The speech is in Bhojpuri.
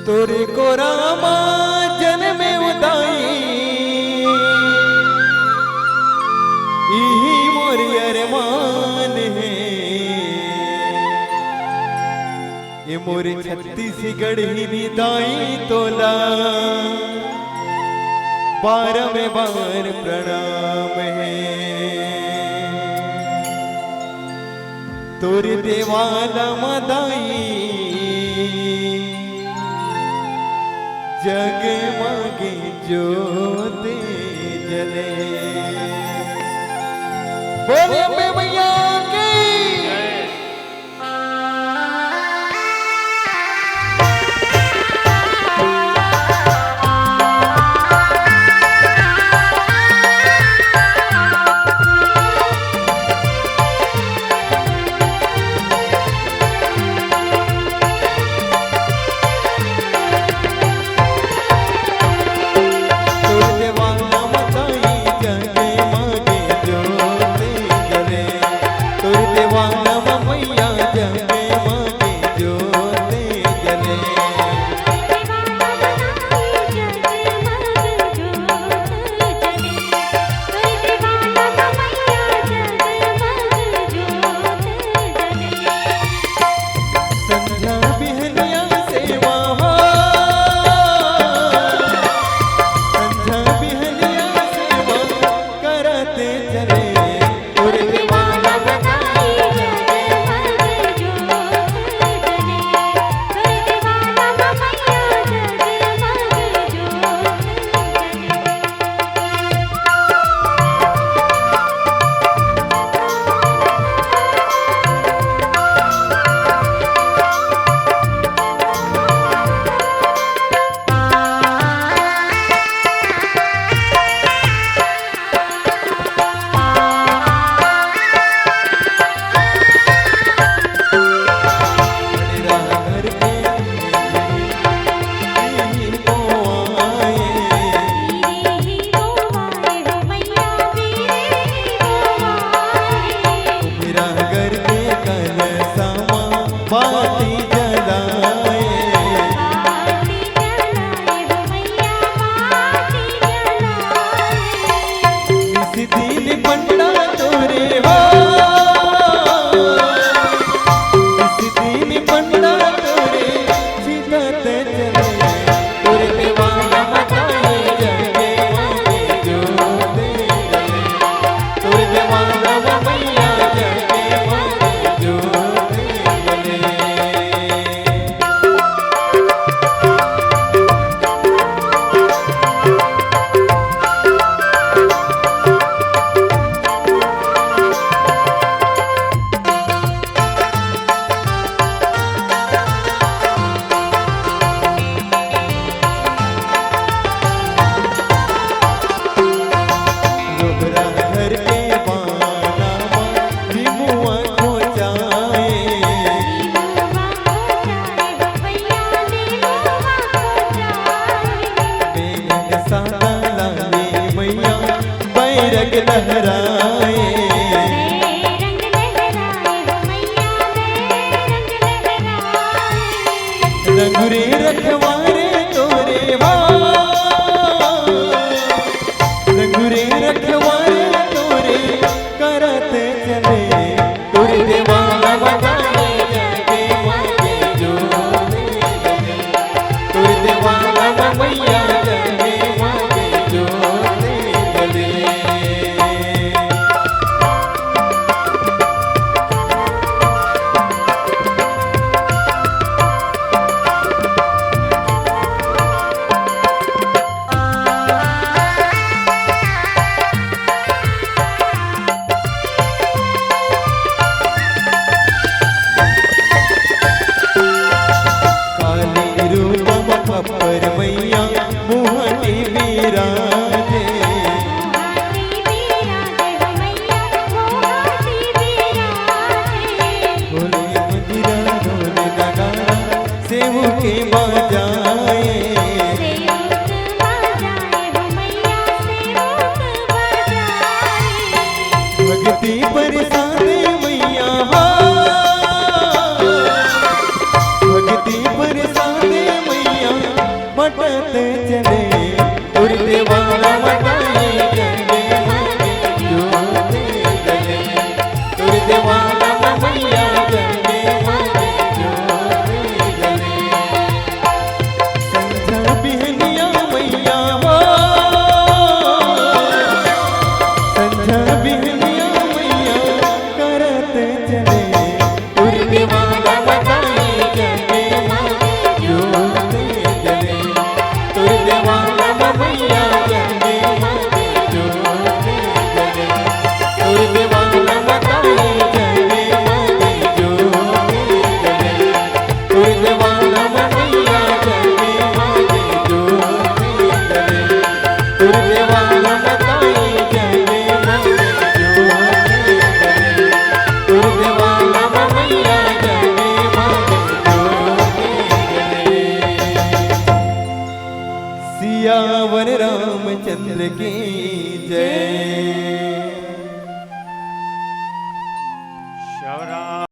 तोरे को रामा जन्मे उदाई इही मोरी अरमान है। ये मोरे छत्तीसगढ़ ही निदाई तोला 12 में बार प्रणाम है। तोरे देवाला मदाई जगमगे ज्योति जले। बोले अम्बे मैया की लहराए रंग लहराए मैया रंगुरे रखवारे तोरे रंगुरे रखवारे तोरे करते चले तोरे देवाला बताए जगे मगे जो तोरे देवाला मैया जगे मगे जो पर मैया मुहटी विराजे बोले मंदिरा ढोले नगारा सेव के बजाए भक्ति बरसाने मैया भक्ति बरसाने मैया पटते चले गुरुदेवाला बताए जने माने ज्योति जले गुरुदेवाला मैया जने माने ज्योति जले संझा बिहनिया मैया हो संझा बिहनिया मैया करते चले गुरुदेवाला बताए जने माने ज्योति जले गुरुदेवाला मैया जने माने ज्योति जले गुरुदेवाला बताए जने माने ज्योति जले गुरुदेवाला मैया जने माने ज्योति जले गुरुदेवाला बताए जने माने ज्योति जले गुरुदेवाला मैया जने माने ज्योति जले सियावर रामचंद्र की जय।